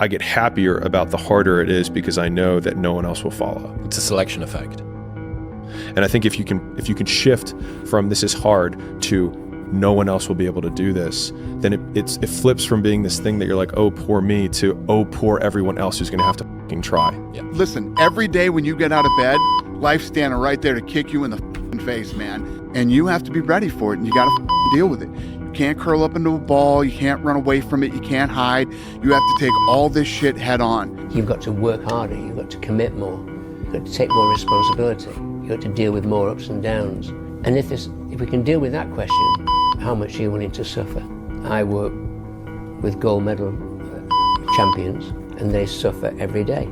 I get happier about the harder it is because I know that no one else will follow. It's a selection effect. And I think if you can shift from this is hard to no one else will be able to do this, then it flips from being this thing that you're like, oh, poor me, to oh, poor everyone else who's going to have to fucking try. Yeah. Listen, every day when you get out of bed, life's standing right there to kick you in the face, man. And you have to be ready for it, and you got to deal with it. You can't curl up into a ball. You can't run away from it. You can't hide. You have to take all this shit head on. You've got to work harder. You've got to commit more. You've got to take more responsibility. You've got to deal with more ups and downs. And if we can deal with that question, how much are you willing to suffer? I work with gold medal champions, and they suffer every day.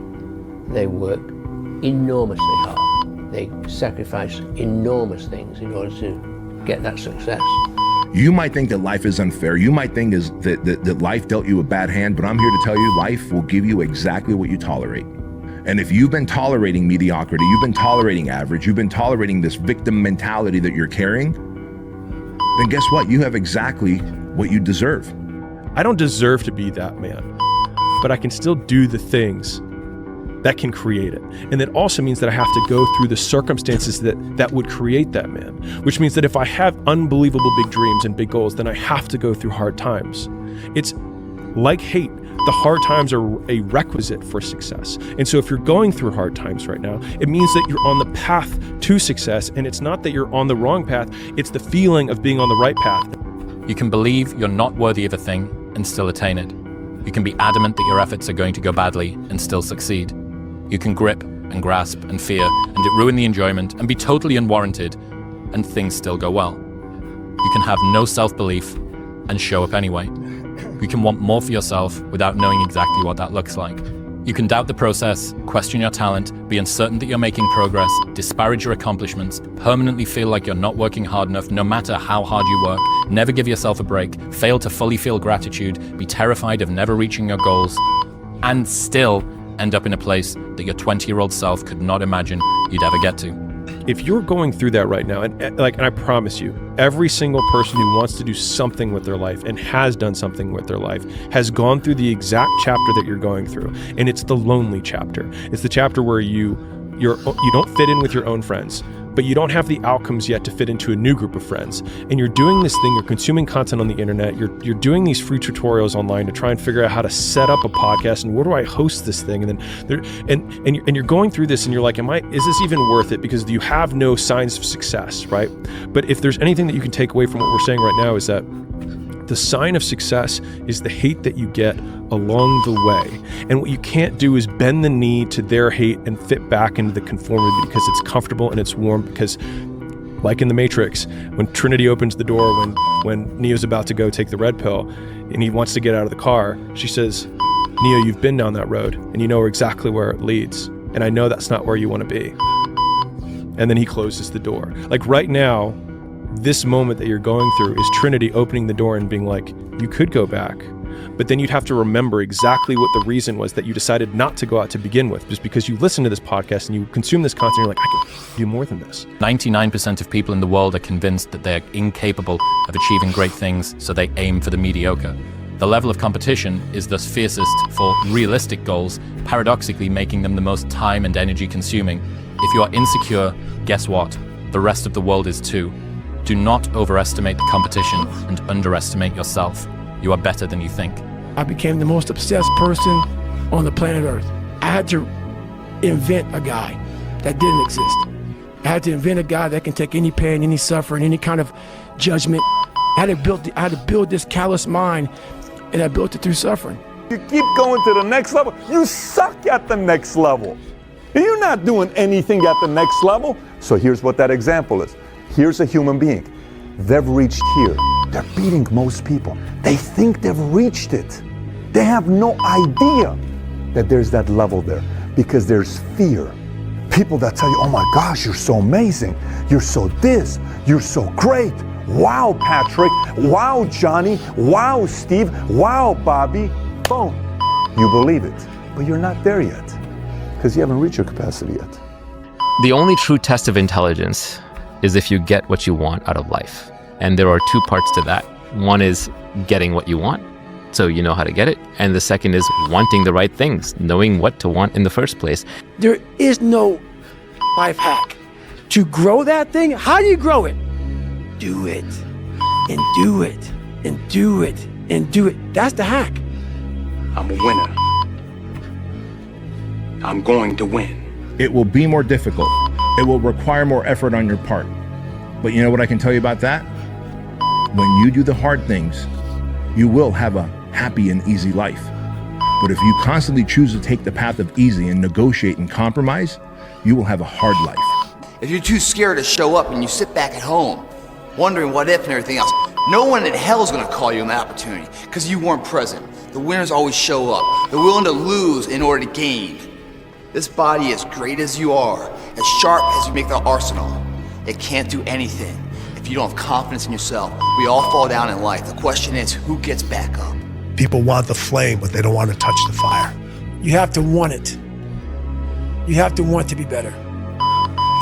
They work enormously hard. They sacrifice enormous things in order to get that success. You might think that life is unfair. You might think that life dealt you a bad hand, but I'm here to tell you life will give you exactly what you tolerate. And if you've been tolerating mediocrity, you've been tolerating average, you've been tolerating this victim mentality that you're carrying, then guess what? You have exactly what you deserve. I don't deserve to be that man, but I can still do the things that can create it. And that also means that I have to go through the circumstances that would create that man, which means that if I have unbelievable big dreams and big goals, then I have to go through hard times. It's like hate. The hard times are a requisite for success. And so if you're going through hard times right now, it means that you're on the path to success. And it's not that you're on the wrong path, it's the feeling of being on the right path. You can believe you're not worthy of a thing and still attain it. You can be adamant that your efforts are going to go badly and still succeed. You can grip and grasp and fear and it ruin the enjoyment and be totally unwarranted and things still go well. You can have no self-belief and show up anyway. You can want more for yourself without knowing exactly what that looks like. You can doubt the process, question your talent, be uncertain that you're making progress, disparage your accomplishments, permanently feel like you're not working hard enough no matter how hard you work, never give yourself a break, fail to fully feel gratitude, be terrified of never reaching your goals, and still end up in a place that your 20-year-old self could not imagine you'd ever get to. If you're going through that right now, and I promise you, every single person who wants to do something with their life and has done something with their life has gone through the exact chapter that you're going through. And it's the lonely chapter. It's the chapter where you don't fit in with your own friends, but you don't have the outcomes yet to fit into a new group of friends. And you're doing this thing, you're consuming content on the internet, you're doing these free tutorials online to try and figure out how to set up a podcast and where do I host this thing? And then you're going through this and you're like, is this even worth it? Because you have no signs of success, right? But if there's anything that you can take away from what we're saying right now is that the sign of success is the hate that you get along the way. And what you can't do is bend the knee to their hate and fit back into the conformity because it's comfortable and it's warm. Because like in the Matrix, when Trinity opens the door, when Neo's about to go take the red pill and he wants to get out of the car, she says, Neo, you've been down that road and you know exactly where it leads. And I know that's not where you want to be. And then he closes the door. Like right now, this moment that you're going through is Trinity opening the door and being like, you could go back, but then you'd have to remember exactly what the reason was that you decided not to go out to begin with, just because you listen to this podcast and you consume this content, you're like, I can do more than this. 99% of people in the world are convinced that they are incapable of achieving great things, so they aim for the mediocre. The level of competition is thus fiercest for realistic goals, paradoxically making them the most time and energy consuming. If you are insecure, guess what? The rest of the world is too. Do not overestimate the competition and underestimate yourself. You are better than you think. I became the most obsessed person on the planet Earth. I had to invent a guy that didn't exist. I had to invent a guy that can take any pain, any suffering, any kind of judgment. I had to build this callous mind, and I built it through suffering. You keep going to the next level. You suck at the next level. You're not doing anything at the next level. So here's what that example is. Here's a human being. They've reached here. They're beating most people. They think they've reached it. They have no idea that there's that level there because there's fear. People that tell you, oh my gosh, you're so amazing. You're so this. You're so great. Wow, Patrick. Wow, Johnny. Wow, Steve. Wow, Bobby. Boom. You believe it. But you're not there yet because you haven't reached your capacity yet. The only true test of intelligence is if you get what you want out of life. And there are two parts to that. One is getting what you want, so you know how to get it. And the second is wanting the right things, knowing what to want in the first place. There is no life hack. To grow that thing, how do you grow it? Do it, and do it, and do it, and do it. That's the hack. I'm a winner. I'm going to win. It will be more difficult. It will require more effort on your part. But you know what I can tell you about that? When you do the hard things, you will have a happy and easy life. But if you constantly choose to take the path of easy and negotiate and compromise, you will have a hard life. If you're too scared to show up and you sit back at home, wondering what if and everything else, no one in hell is going to call you an opportunity because you weren't present. The winners always show up. They're willing to lose in order to gain. This body, as great as you are, as sharp as you make the arsenal, it can't do anything if you don't have confidence in yourself. We all fall down in life. The question is, who gets back up? People want the flame, but they don't want to touch the fire. You have to want it. You have to want to be better.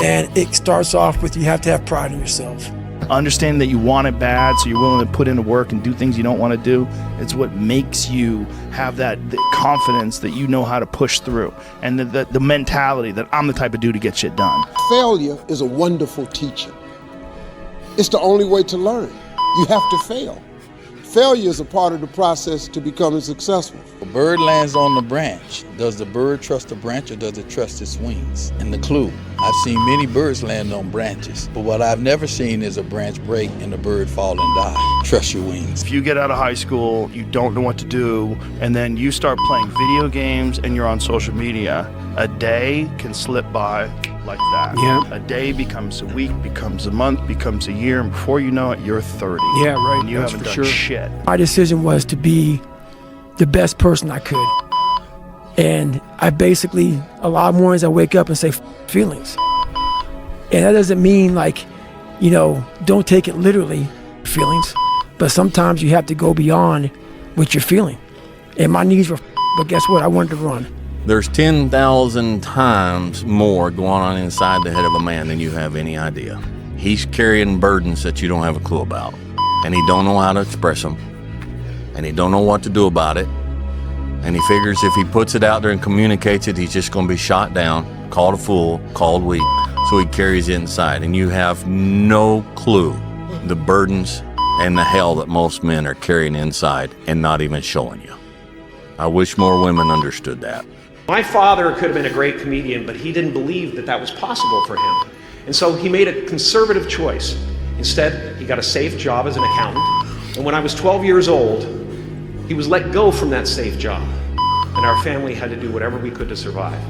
And it starts off with, you have to have pride in yourself. Understanding that you want it bad, so you're willing to put in the work and do things you don't want to do, it's what makes you have the confidence that you know how to push through, and the mentality that I'm the type of dude to get shit done. Failure is a wonderful teacher. It's the only way to learn. You have to fail. Failure is a part of the process to becoming successful. A bird lands on the branch. Does the bird trust the branch or does it trust its wings? And the clue, I've seen many birds land on branches, but what I've never seen is a branch break and the bird fall and die. Trust your wings. If you get out of high school, you don't know what to do, and then you start playing video games and you're on social media, a day can slip by like that. Yeah. A day becomes a week, becomes a month, becomes a year, and before you know it, you're 30. Yeah, right. And you That's haven't for done sure. shit. My decision was to be the best person I could. And I basically, a lot of mornings I wake up and say, feelings. And that doesn't mean like, don't take it literally, feelings. But sometimes you have to go beyond what you're feeling. And my knees were, but guess what? I wanted to run. There's 10,000 times more going on inside the head of a man than you have any idea. He's carrying burdens that you don't have a clue about, and he don't know how to express them, and he don't know what to do about it, and he figures if he puts it out there and communicates it, he's just going to be shot down, called a fool, called weak, so he carries it inside, and you have no clue the burdens and the hell that most men are carrying inside and not even showing you. I wish more women understood that. My father could have been a great comedian, but he didn't believe that that was possible for him. And so he made a conservative choice. Instead, he got a safe job as an accountant. And when I was 12 years old, he was let go from that safe job. And our family had to do whatever we could to survive.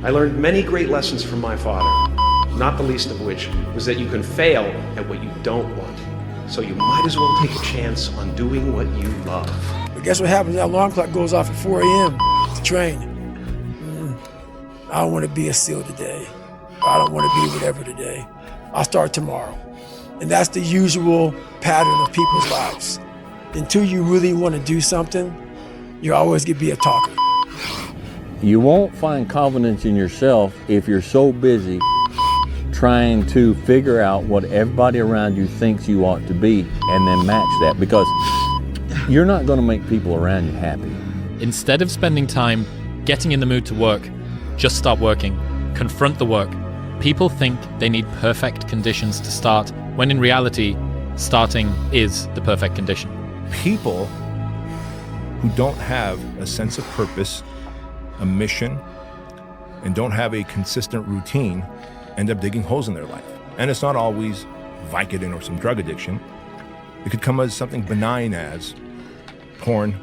I learned many great lessons from my father, not the least of which was that you can fail at what you don't want. So you might as well take a chance on doing what you love. But guess what happens? That alarm clock goes off at 4 a.m. to train. I don't want to be a SEAL today. I don't want to be whatever today. I'll start tomorrow. And that's the usual pattern of people's lives. Until you really want to do something, you're always going to be a talker. You won't find confidence in yourself if you're so busy trying to figure out what everybody around you thinks you ought to be and then match that, because you're not going to make people around you happy. Instead of spending time getting in the mood to work, just start working. Confront the work. People think they need perfect conditions to start, when in reality, starting is the perfect condition. People who don't have a sense of purpose, a mission, and don't have a consistent routine end up digging holes in their life. And it's not always Vicodin or some drug addiction. It could come as something benign as porn,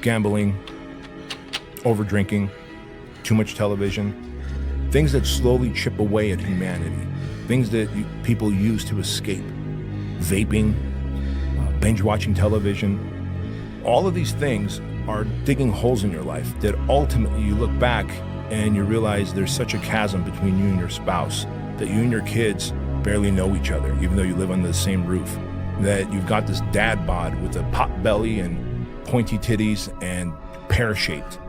gambling, over-drinking, too much television, things that slowly chip away at humanity, things that people use to escape, vaping, binge-watching television. All of these things are digging holes in your life that ultimately you look back and you realize there's such a chasm between you and your spouse, that you and your kids barely know each other, even though you live under the same roof, that you've got this dad bod with a pot belly and pointy titties and pear-shaped.